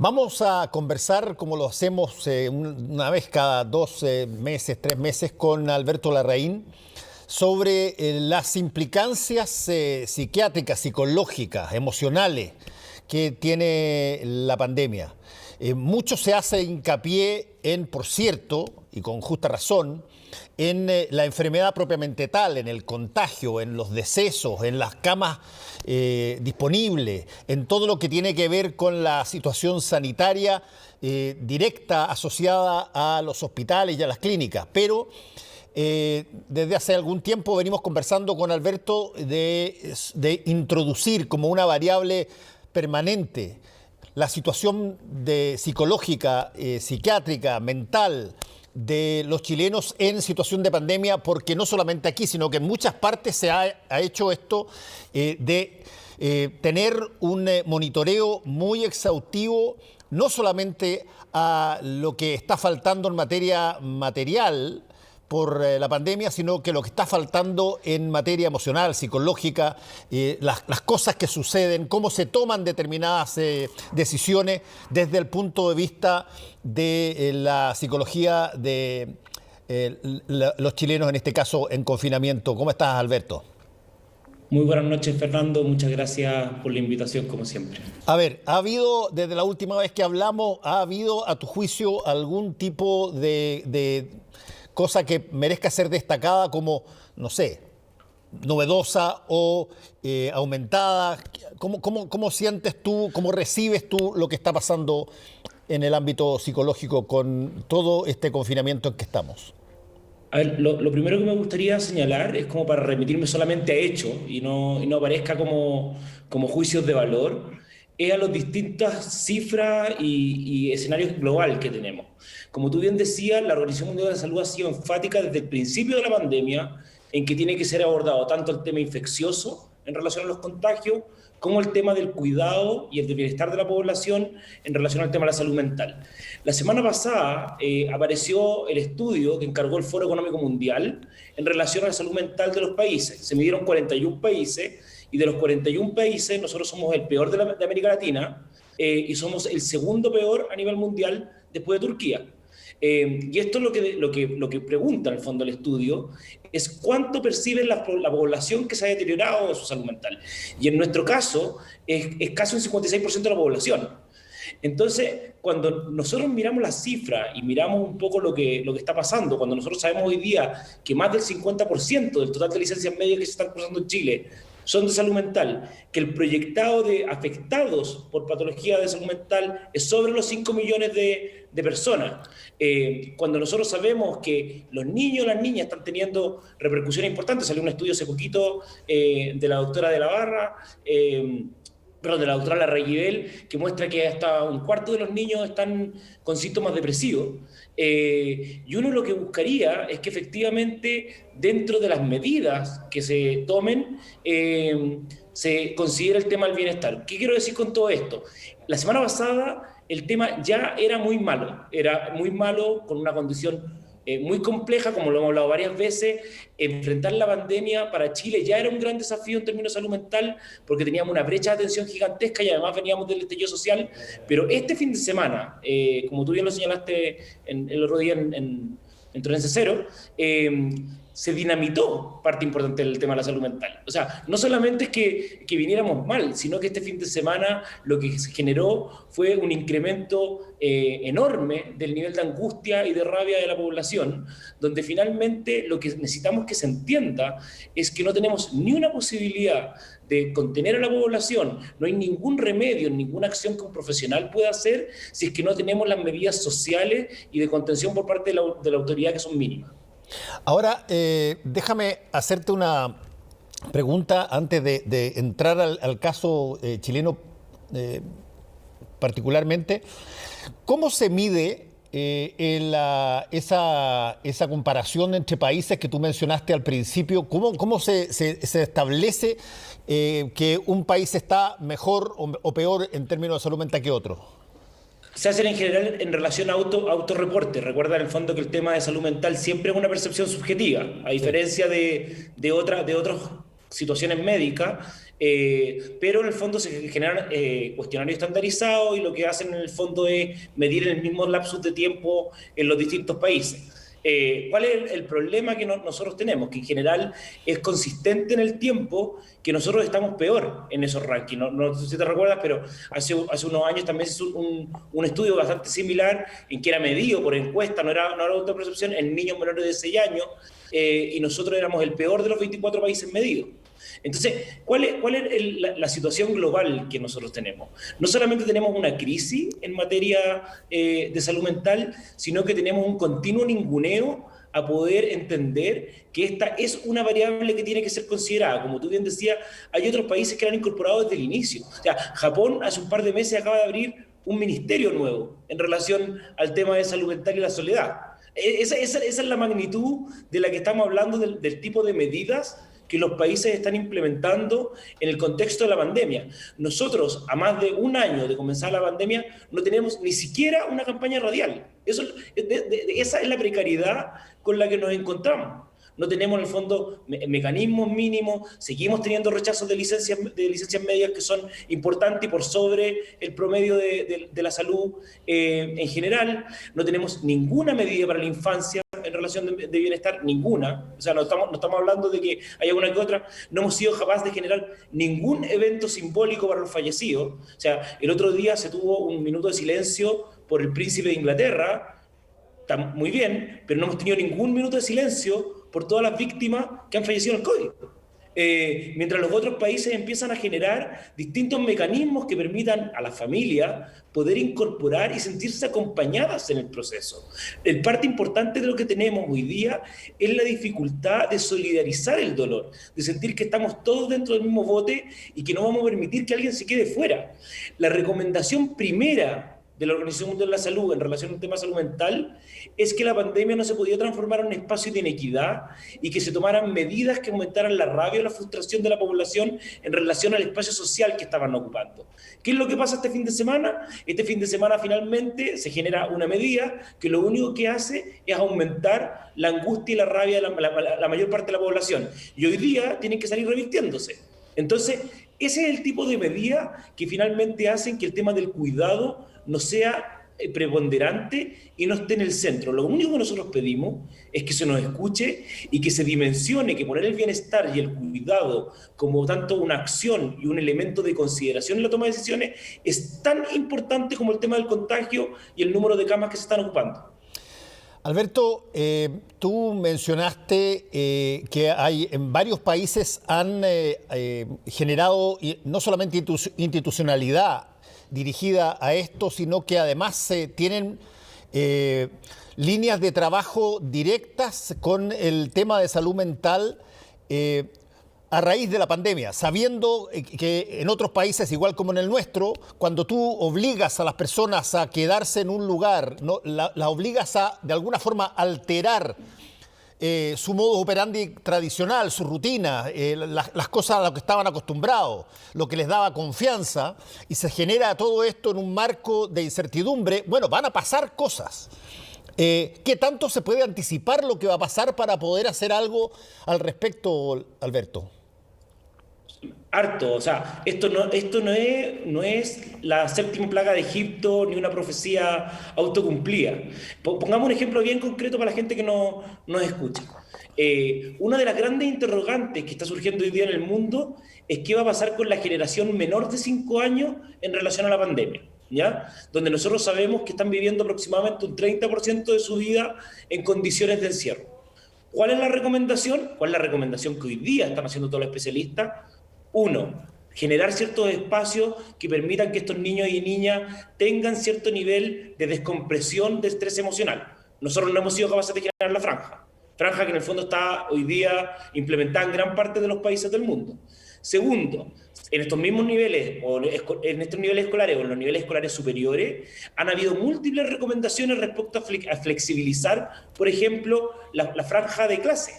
Vamos a conversar, como lo hacemos una vez cada 2 meses, 3 meses, con Alberto Larraín sobre las implicancias psiquiátricas, psicológicas, emocionales que tiene la pandemia. Mucho se hace hincapié en, por cierto, y con justa razón, en la enfermedad propiamente tal, en el contagio, en los decesos, en las camas disponibles, en todo lo que tiene que ver con la situación sanitaria directa asociada a los hospitales y a las clínicas. Pero desde hace algún tiempo venimos conversando con Alberto de introducir como una variable permanente la situación psicológica, psiquiátrica, mental de los chilenos en situación de pandemia, porque no solamente aquí, sino que en muchas partes se ha hecho esto de tener un monitoreo muy exhaustivo, no solamente a lo que está faltando en materia material por la pandemia, sino que lo que está faltando en materia emocional, psicológica, las cosas que suceden, cómo se toman determinadas decisiones desde el punto de vista de la psicología de los chilenos, en este caso en confinamiento. ¿Cómo estás, Alberto? Muy buenas noches, Fernando. Muchas gracias por la invitación, como siempre. A ver, ¿ha habido, desde la última vez que hablamos, ha habido, a tu juicio, algún tipo de cosa que merezca ser destacada como, no sé, novedosa o aumentada? ¿Cómo sientes tú, cómo recibes tú lo que está pasando en el ámbito psicológico con todo este confinamiento en que estamos? A ver, lo primero que me gustaría señalar es como para remitirme solamente a hechos y no aparezca como juicios de valor, es a las distintas cifras y escenarios global que tenemos. Como tú bien decías, la Organización Mundial de la Salud ha sido enfática desde el principio de la pandemia en que tiene que ser abordado tanto el tema infeccioso en relación a los contagios, como el tema del cuidado y el del bienestar de la población en relación al tema de la salud mental. La semana pasada apareció el estudio que encargó el Foro Económico Mundial en relación a la salud mental de los países. Se midieron 41 países y de los 41 países nosotros somos el peor de América Latina y somos el segundo peor a nivel mundial después de Turquía. Y esto es lo que pregunta en el fondo el estudio, es cuánto percibe la población que se ha deteriorado de su salud mental. Y en nuestro caso es casi un 56% de la población. Entonces, cuando nosotros miramos las cifras y miramos un poco lo que está pasando, cuando nosotros sabemos hoy día que más del 50% del total de licencias médicas que se están cursando en Chile son de salud mental, que el proyectado de afectados por patología de salud mental es sobre los 5 millones de personas. Cuando nosotros sabemos que los niños y las niñas están teniendo repercusiones importantes, salió un estudio hace poquito de la doctora de la Barra, de la doctora Larraguibel, que muestra que hasta un cuarto de los niños están con síntomas depresivos. Y uno lo que buscaría es que efectivamente dentro de las medidas que se tomen se considere el tema del bienestar. ¿Qué quiero decir con todo esto? La semana pasada el tema ya era muy malo, con una condición muy compleja, como lo hemos hablado varias veces. Enfrentar la pandemia para Chile ya era un gran desafío en términos de salud mental, porque teníamos una brecha de atención gigantesca y además veníamos del estallido social. Pero este fin de semana, como tú bien lo señalaste el otro día en Tolerancia Cero, se dinamitó parte importante del tema de la salud mental. O sea, no solamente es que viniéramos mal, sino que este fin de semana lo que se generó fue un incremento enorme del nivel de angustia y de rabia de la población, donde finalmente lo que necesitamos que se entienda es que no tenemos ni una posibilidad de contener a la población, no hay ningún remedio, ninguna acción que un profesional pueda hacer si es que no tenemos las medidas sociales y de contención por parte de la autoridad que son mínimas. Ahora, déjame hacerte una pregunta antes de entrar al caso chileno particularmente. ¿Cómo se mide esa comparación entre países que tú mencionaste al principio? ¿Cómo se establece que un país está mejor o peor en términos de salud mental que otro? Se hacen en general en relación a autorreporte. Recuerda en el fondo que el tema de salud mental siempre es una percepción subjetiva, a Sí. diferencia de otras situaciones médicas. pero en el fondo se generan cuestionarios estandarizados y lo que hacen en el fondo es medir en el mismo lapsus de tiempo en los distintos países. ¿Cuál es el problema que nosotros tenemos? Que en general es consistente en el tiempo que nosotros estamos peor en esos rankings. No sé si te recuerdas, pero hace unos años también se hizo un estudio bastante similar en que era medido por encuesta, no era autopercepción, en niños menores de 6 años, y nosotros éramos el peor de los 24 países medidos. Entonces, ¿cuál es la situación global que nosotros tenemos? No solamente tenemos una crisis en materia de salud mental, sino que tenemos un continuo ninguneo a poder entender que esta es una variable que tiene que ser considerada. Como tú bien decías, hay otros países que la han incorporado desde el inicio. O sea, Japón hace un par de meses acaba de abrir un ministerio nuevo en relación al tema de salud mental y la soledad. Esa es la magnitud de la que estamos hablando, del tipo de medidas que los países están implementando en el contexto de la pandemia. Nosotros, a más de un año de comenzar la pandemia, no tenemos ni siquiera una campaña radial. Esa es la precariedad con la que nos encontramos. No tenemos en el fondo mecanismos mínimos, seguimos teniendo rechazos de licencias médicas que son importantes y por sobre el promedio de la salud en general. No tenemos ninguna medida para la infancia en relación de bienestar, ninguna. O sea, no estamos hablando de que haya una que otra. No hemos sido capaces de generar ningún evento simbólico para los fallecidos. O sea, el otro día se tuvo un minuto de silencio por el príncipe de Inglaterra. Está muy bien, pero no hemos tenido ningún minuto de silencio por todas las víctimas que han fallecido en el COVID. Mientras los otros países empiezan a generar distintos mecanismos que permitan a las familias poder incorporar y sentirse acompañadas en el proceso. El parte importante de lo que tenemos hoy día es la dificultad de solidarizar el dolor, de sentir que estamos todos dentro del mismo bote y que no vamos a permitir que alguien se quede fuera. La recomendación primera de la Organización Mundial de la Salud en relación al tema de salud mental es que la pandemia no se podía transformar en un espacio de inequidad y que se tomaran medidas que aumentaran la rabia o la frustración de la población en relación al espacio social que estaban ocupando. ¿Qué es lo que pasa este fin de semana? Este fin de semana finalmente se genera una medida que lo único que hace es aumentar la angustia y la rabia de la mayor parte de la población. Y hoy día tienen que salir revirtiéndose. Entonces, ese es el tipo de medidas que finalmente hacen que el tema del cuidado no sea preponderante y no esté en el centro. Lo único que nosotros pedimos es que se nos escuche y que se dimensione que poner el bienestar y el cuidado como tanto una acción y un elemento de consideración en la toma de decisiones es tan importante como el tema del contagio y el número de camas que se están ocupando. Alberto, tú mencionaste que hay en varios países han generado no solamente institucionalidad dirigida a esto, sino que además tienen líneas de trabajo directas con el tema de salud mental a raíz de la pandemia, sabiendo que en otros países, igual como en el nuestro, cuando tú obligas a las personas a quedarse en un lugar, ¿no? las obligas a, de alguna forma, alterar su modus operandi tradicional, su rutina, las cosas a las que estaban acostumbrados, lo que les daba confianza, y se genera todo esto en un marco de incertidumbre. Bueno, van a pasar cosas. ¿Qué tanto se puede anticipar lo que va a pasar para poder hacer algo al respecto, Alberto? Harto, o sea, esto no es la séptima plaga de Egipto ni una profecía autocumplida. Pongamos un ejemplo bien concreto para la gente que nos escucha. Una de las grandes interrogantes que está surgiendo hoy día en el mundo es qué va a pasar con la generación menor de 5 años en relación a la pandemia, ¿ya? Donde nosotros sabemos que están viviendo aproximadamente un 30% de su vida en condiciones de encierro. ¿Cuál es la recomendación? ¿Cuál es la recomendación que hoy día están haciendo todos los especialistas? Uno, generar ciertos espacios que permitan que estos niños y niñas tengan cierto nivel de descompresión de estrés emocional. Nosotros no hemos sido capaces de generar la franja que en el fondo está hoy día implementada en gran parte de los países del mundo. Segundo, en estos mismos niveles, o en estos niveles escolares o en los niveles escolares superiores, han habido múltiples recomendaciones respecto a flexibilizar, por ejemplo, la franja de clase.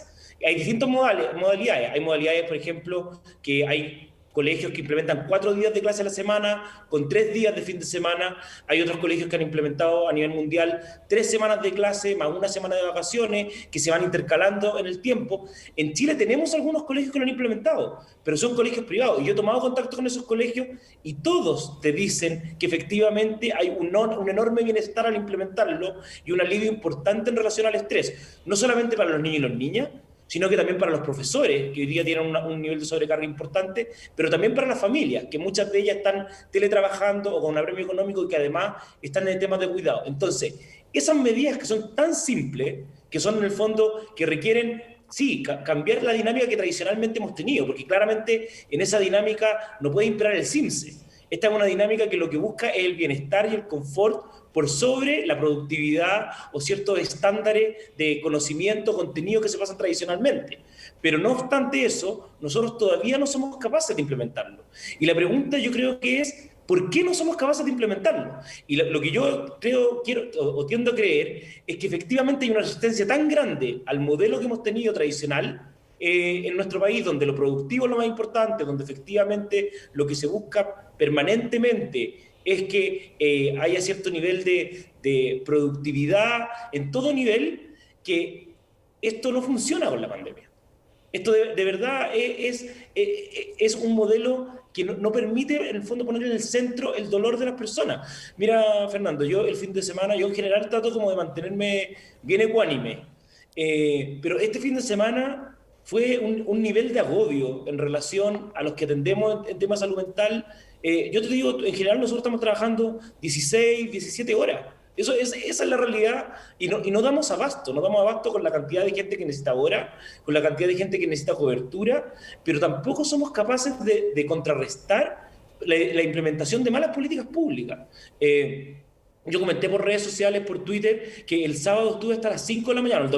Hay distintas modalidades. Hay modalidades, por ejemplo, que hay colegios que implementan 4 días de clase a la semana, con 3 días de fin de semana. Hay otros colegios que han implementado a nivel mundial 3 semanas de clase más 1 semana de vacaciones, que se van intercalando en el tiempo. En Chile tenemos algunos colegios que lo han implementado, pero son colegios privados. Y yo he tomado contacto con esos colegios y todos te dicen que efectivamente hay un enorme bienestar al implementarlo y un alivio importante en relación al estrés, no solamente para los niños y las niñas, sino que también para los profesores, que hoy día tienen un nivel de sobrecarga importante, pero también para las familias, que muchas de ellas están teletrabajando o con un apremio económico y que además están en temas de cuidado. Entonces, esas medidas que son tan simples, que son en el fondo, que requieren, sí, cambiar la dinámica que tradicionalmente hemos tenido, porque claramente en esa dinámica no puede imperar el CIMSE. Esta es una dinámica que lo que busca es el bienestar y el confort por sobre la productividad o ciertos estándares de conocimiento, contenido que se pasan tradicionalmente. Pero no obstante eso, nosotros todavía no somos capaces de implementarlo. Y la pregunta yo creo que es, ¿por qué no somos capaces de implementarlo? Y lo que yo creo, o tiendo a creer, es que efectivamente hay una resistencia tan grande al modelo que hemos tenido tradicional, en nuestro país, donde lo productivo es lo más importante, donde efectivamente lo que se busca permanentemente es que haya cierto nivel de productividad en todo nivel, que esto no funciona con la pandemia. Esto de verdad es un modelo que no permite, en el fondo, poner en el centro el dolor de las personas. Mira, Fernando, yo el fin de semana, yo en general trato como de mantenerme bien ecuánime, pero este fin de semana fue un nivel de agobio en relación a los que atendemos en temas de salud mental. Yo te digo, en general nosotros estamos trabajando 16, 17 horas. Esa es la realidad y no damos abasto con la cantidad de gente que necesita hora, con la cantidad de gente que necesita cobertura, pero tampoco somos capaces de contrarrestar la implementación de malas políticas públicas. Yo comenté por redes sociales, por Twitter, que el sábado estuve hasta las 5 de la mañana,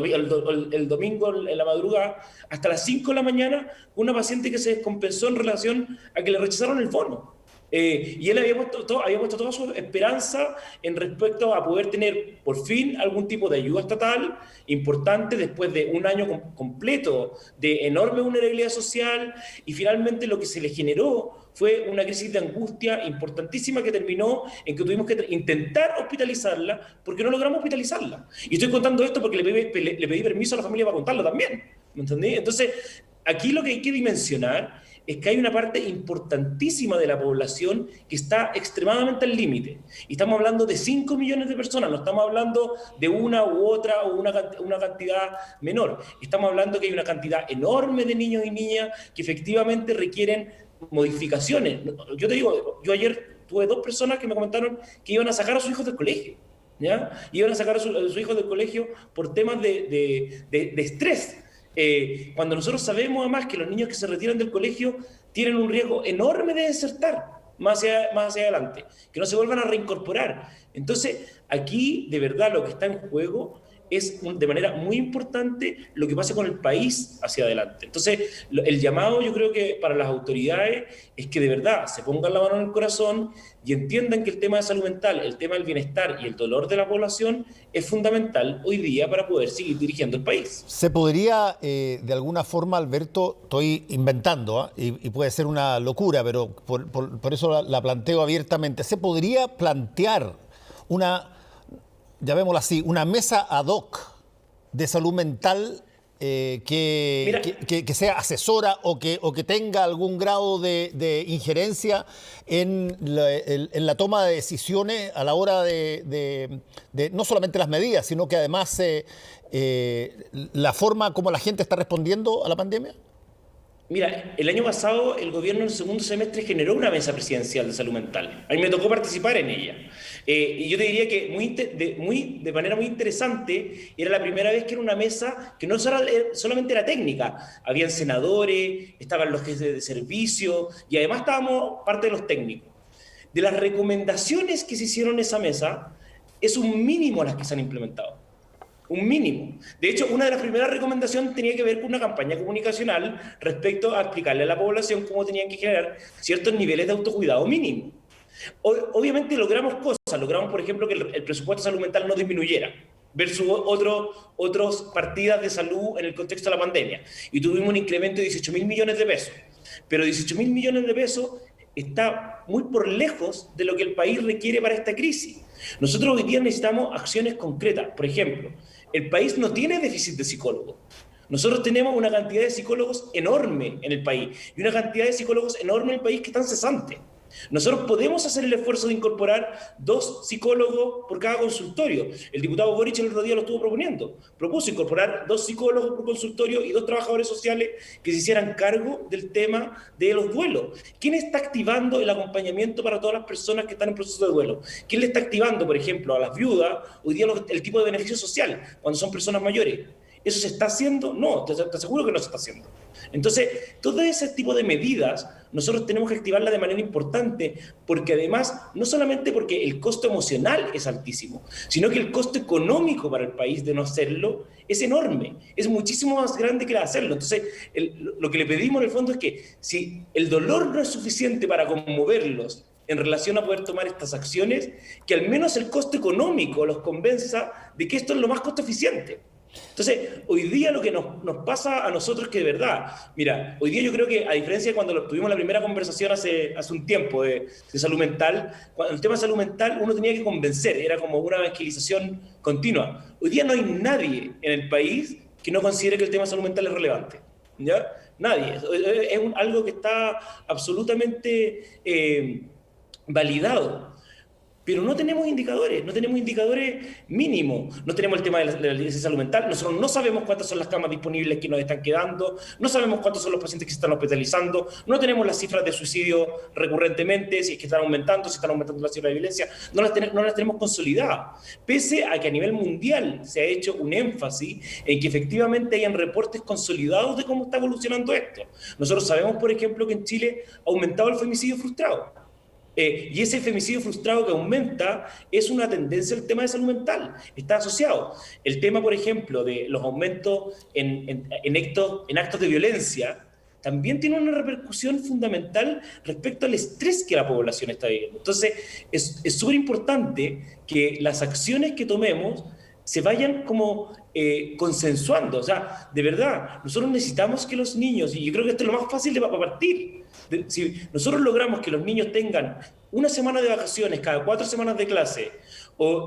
el domingo en la madrugada, hasta las 5 de la mañana, una paciente que se descompensó en relación a que le rechazaron el bono. Y él había puesto toda su esperanza en respecto a poder tener por fin algún tipo de ayuda estatal importante después de un año completo de enorme vulnerabilidad social, y finalmente lo que se le generó fue una crisis de angustia importantísima que terminó en que tuvimos que intentar hospitalizarla porque no logramos hospitalizarla. Y estoy contando esto porque le pedí permiso a la familia para contarlo también, ¿me entendí? Entonces, aquí lo que hay que dimensionar es que hay una parte importantísima de la población que está extremadamente al límite. Y estamos hablando de 5 millones de personas, no estamos hablando de una u otra o una cantidad menor. Estamos hablando que hay una cantidad enorme de niños y niñas que efectivamente requieren modificaciones. Yo te digo, yo ayer tuve 2 personas que me comentaron que iban a sacar a sus hijos del colegio, ¿ya? Iban a sacar a sus hijos del colegio por temas de estrés. Cuando nosotros sabemos además que los niños que se retiran del colegio tienen un riesgo enorme de desertar más hacia adelante, que no se vuelvan a reincorporar. Entonces, aquí de verdad lo que está en juego es de manera muy importante lo que pasa con el país hacia adelante. Entonces, el llamado yo creo que para las autoridades es que de verdad se pongan la mano en el corazón y entiendan que el tema de salud mental, el tema del bienestar y el dolor de la población es fundamental hoy día para poder seguir dirigiendo el país. ¿Se podría, de alguna forma, Alberto, estoy inventando, y puede ser una locura, pero por eso la planteo abiertamente, ¿se podría plantear llamémosla así, una mesa ad hoc de salud mental que sea asesora o que tenga algún grado de injerencia en la toma de decisiones a la hora de no solamente las medidas, sino que además la forma como la gente está respondiendo a la pandemia? Mira, el año pasado el gobierno en el segundo semestre generó una mesa presidencial de salud mental. A mí me tocó participar en ella. Y yo te diría que de manera muy interesante, era la primera vez que era una mesa que no solamente era técnica. Habían senadores, estaban los jefes de servicio y además estábamos parte de los técnicos. De las recomendaciones que se hicieron en esa mesa, es un mínimo las que se han implementado. Un mínimo. De hecho, una de las primeras recomendaciones tenía que ver con una campaña comunicacional respecto a explicarle a la población cómo tenían que generar ciertos niveles de autocuidado mínimo. Obviamente logramos cosas, logramos, por ejemplo, que el presupuesto de salud mental no disminuyera versus otras partidas de salud en el contexto de la pandemia. Y tuvimos un incremento de 18.000 millones de pesos. pero 18.000 millones de pesos está muy por lejos de lo que el país requiere para esta crisis. Nosotros hoy día necesitamos acciones concretas. Por ejemplo, el país no tiene déficit de psicólogos. Nosotros tenemos una cantidad de psicólogos enorme en el país y una cantidad de psicólogos enorme en el país que están cesantes. Nosotros podemos hacer el esfuerzo de incorporar 2 psicólogos por cada consultorio. El diputado Boric el otro día lo estuvo proponiendo. Propuso incorporar 2 psicólogos por consultorio y 2 trabajadores sociales que se hicieran cargo del tema de los duelos. ¿Quién está activando el acompañamiento para todas las personas que están en proceso de duelo? ¿Quién le está activando, por ejemplo, a las viudas hoy día el tipo de beneficio social cuando son personas mayores? ¿Eso se está haciendo? No, te aseguro que no se está haciendo. Entonces, todo ese tipo de medidas nosotros tenemos que activarlas de manera importante, porque además, no solamente porque el costo emocional es altísimo, sino que el costo económico para el país de no hacerlo es enorme, es muchísimo más grande que hacerlo. Entonces, lo que le pedimos en el fondo es que si el dolor no es suficiente para conmoverlos en relación a poder tomar estas acciones, que al menos el costo económico los convenza de que esto es lo más costo eficiente. Entonces, hoy día lo que nos pasa a nosotros es que de verdad, mira, hoy día yo creo que a diferencia de cuando tuvimos la primera conversación hace un tiempo de salud mental, el tema de salud mental uno tenía que convencer, era como una evangelización continua. Hoy día no hay nadie en el país que no considere que el tema de salud mental es relevante, ¿ya? Nadie, es algo que está absolutamente validado. Pero no tenemos indicadores mínimos. No tenemos el tema de la licencia salud mental. Nosotros no sabemos cuántas son las camas disponibles que nos están quedando, no sabemos cuántos son los pacientes que se están hospitalizando, no tenemos las cifras de suicidio recurrentemente, si es que están aumentando, si están aumentando las cifras de violencia, no las tenemos consolidadas. Pese a que a nivel mundial se ha hecho un énfasis en que efectivamente hayan reportes consolidados de cómo está evolucionando esto. Nosotros sabemos, por ejemplo, que en Chile ha aumentado el femicidio frustrado. Y ese femicidio frustrado que aumenta es una tendencia al tema de salud mental, está asociado. El tema, por ejemplo, de los aumentos en actos de violencia, también tiene una repercusión fundamental respecto al estrés que la población está viviendo. Entonces, es súper importante que las acciones que tomemos se vayan como consensuando. O sea, de verdad, nosotros necesitamos que los niños, y yo creo que esto es lo más fácil de partir, si nosotros logramos que los niños tengan una semana de vacaciones cada 4 semanas de clase,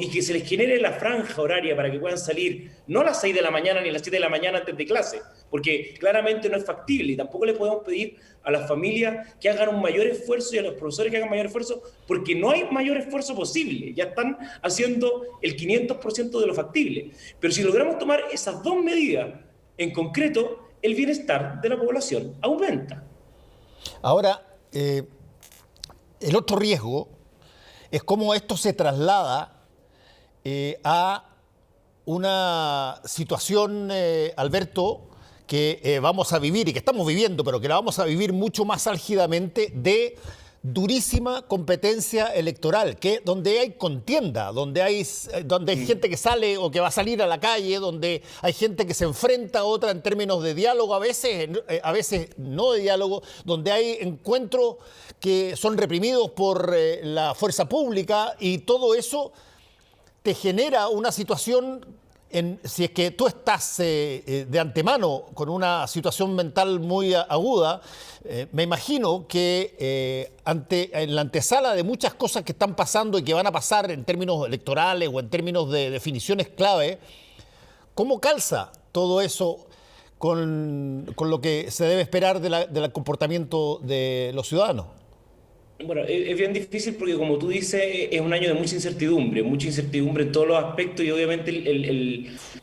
y que se les genere la franja horaria para que puedan salir, no a las 6 de la mañana ni a las 7 de la mañana antes de clase, porque claramente no es factible, y tampoco le podemos pedir a las familias que hagan un mayor esfuerzo y a los profesores que hagan mayor esfuerzo, porque no hay mayor esfuerzo posible, ya están haciendo el 500% de lo factible. Pero si logramos tomar esas 2 medidas, en concreto, el bienestar de la población aumenta. Ahora, el otro riesgo es cómo esto se traslada a una situación, Alberto, que vamos a vivir y que estamos viviendo, pero que la vamos a vivir mucho más álgidamente, de durísima competencia electoral, que donde hay contienda, donde hay gente que sale o que va a salir a la calle, donde hay gente que se enfrenta a otra en términos de diálogo, a veces no de diálogo, donde hay encuentros que son reprimidos por la fuerza pública, y todo eso te genera una situación, si es que tú estás de antemano con una situación mental muy aguda, me imagino que en la antesala de muchas cosas que están pasando y que van a pasar en términos electorales o en términos de definiciones clave, ¿cómo calza todo eso con lo que se debe esperar del comportamiento de los ciudadanos? Bueno, es bien difícil porque, como tú dices, es un año de mucha incertidumbre en todos los aspectos, y obviamente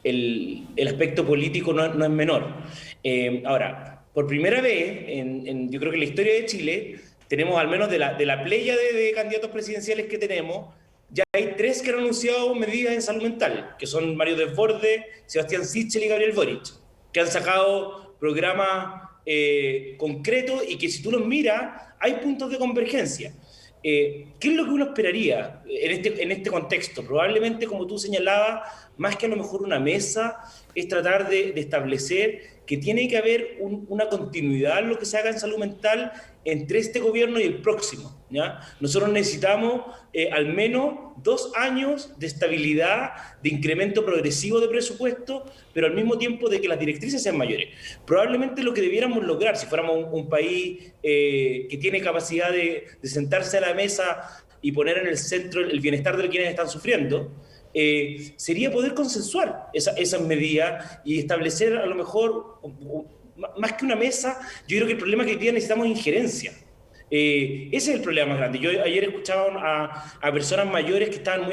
el aspecto político no es menor. Ahora, por primera vez, yo creo que en la historia de Chile, tenemos al menos de la playa de candidatos presidenciales que tenemos, ya hay 3 que han anunciado medidas en salud mental, que son Mario Desbordes, Sebastián Sichel y Gabriel Boric, que han sacado programas concretos y que, si tú los miras, hay puntos de convergencia. ¿Qué es lo que uno esperaría en este contexto? Probablemente, como tú señalabas, más que a lo mejor una mesa, es tratar de establecer que tiene que haber una continuidad en lo que se haga en salud mental entre este gobierno y el próximo, ¿ya? Nosotros necesitamos al menos 2 años de estabilidad, de incremento progresivo de presupuesto, pero al mismo tiempo de que las directrices sean mayores. Probablemente lo que debiéramos lograr, si fuéramos un país que tiene capacidad de sentarse a la mesa y poner en el centro el bienestar de quienes están sufriendo, sería poder consensuar esas medidas y establecer a lo mejor, más que una mesa, yo creo que el problema es que hoy día necesitamos injerencia. Ese es el problema más grande. Yo ayer escuchaba a personas mayores que estaban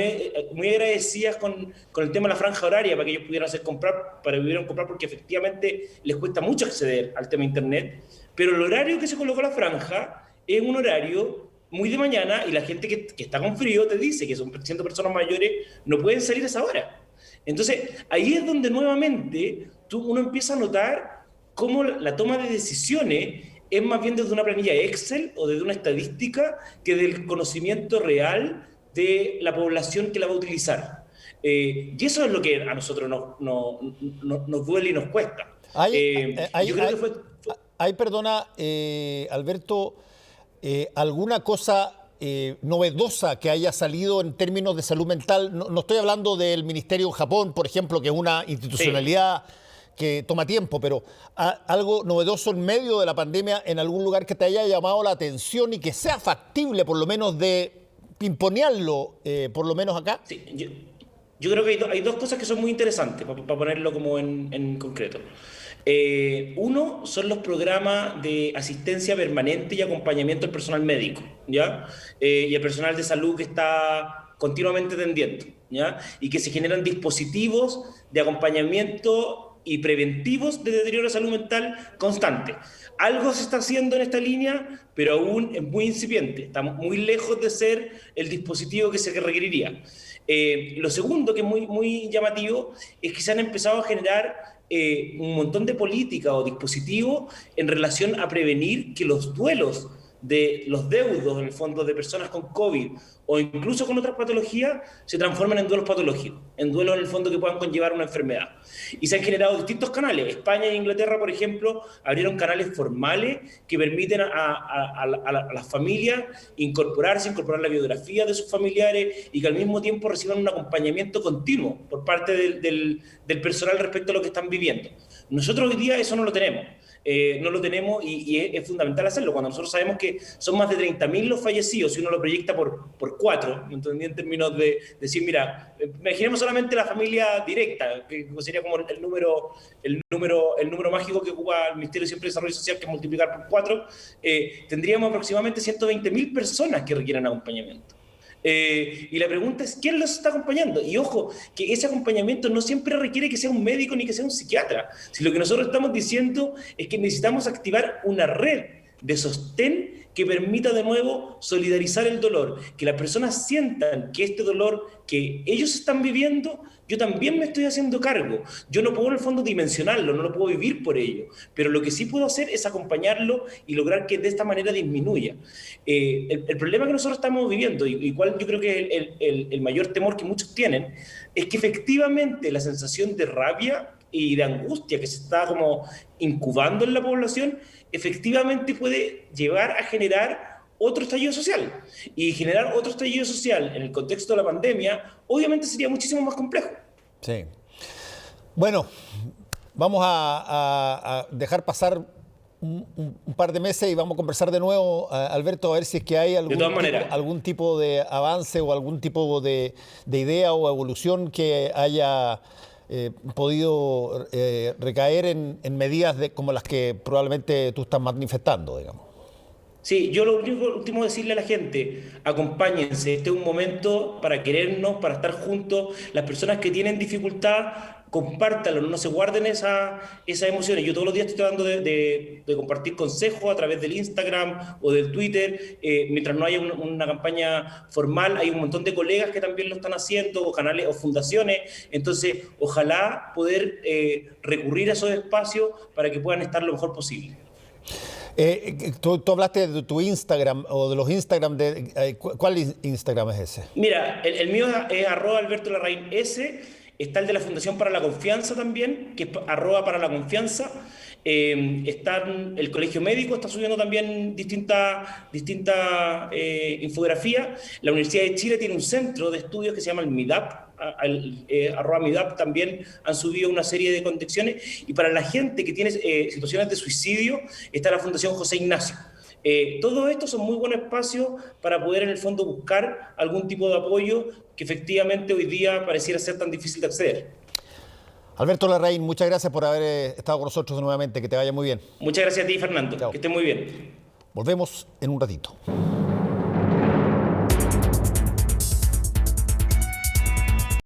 muy agradecidas con el tema de la franja horaria para que ellos pudieran comprar, porque efectivamente les cuesta mucho acceder al tema internet, pero el horario que se colocó la franja es un horario muy de mañana y la gente que está con frío te dice que son siendo personas mayores no pueden salir a esa hora. Entonces ahí es donde nuevamente uno empieza a notar cómo la toma de decisiones es más bien desde una planilla Excel o desde una estadística que del conocimiento real de la población que la va a utilizar. Y eso es lo que a nosotros nos duele y nos cuesta. Yo creo que fue... Perdona, Alberto, ¿alguna cosa novedosa que haya salido en términos de salud mental? No estoy hablando del Ministerio en Japón, por ejemplo, que es una institucionalidad que toma tiempo, pero algo novedoso en medio de la pandemia en algún lugar que te haya llamado la atención y que sea factible, por lo menos, de pimponearlo, por lo menos acá. Sí, yo creo que hay dos cosas que son muy interesantes, para ponerlo como en concreto. Uno son los programas de asistencia permanente y acompañamiento al personal médico, ¿ya? Y el personal de salud que está continuamente atendiendo, ¿ya? Y que se generan dispositivos de acompañamiento y preventivos de deterioro de salud mental constante. Algo se está haciendo en esta línea, pero aún es muy incipiente. Estamos muy lejos de ser el dispositivo que se requeriría. Lo segundo, que es muy llamativo, es que se han empezado a generar un montón de políticas o dispositivos en relación a prevenir que los duelos de los deudos, en el fondo, de personas con COVID o incluso con otras patologías, se transformen en duelos patológicos, en duelos en el fondo que puedan conllevar una enfermedad. Y se han generado distintos canales. España e Inglaterra, por ejemplo, abrieron canales formales que permiten a las familias incorporar la biografía de sus familiares y que al mismo tiempo reciban un acompañamiento continuo por parte del personal respecto a lo que están viviendo. Nosotros hoy día eso no lo tenemos. Y es fundamental hacerlo cuando nosotros sabemos que son más de 30.000 los fallecidos. Si uno lo proyecta por 4, en términos de decir, mira, imaginemos solamente la familia directa, que sería como el número mágico que ocupa el Ministerio siempre de Desarrollo Social, que es multiplicar por 4, tendríamos aproximadamente 120.000 personas que requieren acompañamiento. Y la pregunta es, ¿quién los está acompañando? Y ojo, que ese acompañamiento no siempre requiere que sea un médico ni que sea un psiquiatra. Si lo que nosotros estamos diciendo es que necesitamos activar una red de sostén que permita de nuevo solidarizar el dolor, que las personas sientan que este dolor que ellos están viviendo, yo también me estoy haciendo cargo. Yo no puedo en el fondo dimensionarlo, no lo puedo vivir por ello, pero lo que sí puedo hacer es acompañarlo y lograr que de esta manera disminuya. El problema que nosotros estamos viviendo, y cual yo creo que es el mayor temor que muchos tienen, es que efectivamente la sensación de rabia y de angustia que se está como incubando en la población, efectivamente puede llevar a generar otro estallido social. Y generar otro estallido social en el contexto de la pandemia, obviamente sería muchísimo más complejo. Sí. Bueno, vamos a dejar pasar un par de meses y vamos a conversar de nuevo, Alberto, a ver si es que hay algún tipo de avance o algún tipo de idea o evolución que haya podido recaer en medidas como las que probablemente tú estás manifestando, digamos. Sí, yo lo último decirle a la gente, acompáñense, este es un momento para querernos, para estar juntos. Las personas que tienen dificultad, compártanlo, no se guarden esas emociones. Yo todos los días estoy tratando de compartir consejos a través del Instagram o del Twitter. Mientras no haya una campaña formal, hay un montón de colegas que también lo están haciendo, o canales o fundaciones. Entonces, ojalá poder recurrir a esos espacios para que puedan estar lo mejor posible. Tú hablaste de tu Instagram o de los Instagram. ¿Cuál Instagram es ese? Mira, el mío es @AlbertoLarraín S. Está el de la Fundación para la Confianza también, que es @para la confianza. el Colegio Médico está subiendo también distintas infografías. La Universidad de Chile tiene un centro de estudios que se llama el MIDAP, @MIDAP también han subido una serie de condiciones. Y para la gente que tiene situaciones de suicidio está la Fundación José Ignacio. Todo esto son muy buenos espacios para poder en el fondo buscar algún tipo de apoyo que efectivamente hoy día pareciera ser tan difícil de acceder. Alberto Larraín, muchas gracias por haber estado con nosotros nuevamente. Que te vaya muy bien. Muchas gracias a ti, Fernando. Chao. Que estés muy bien. Volvemos en un ratito.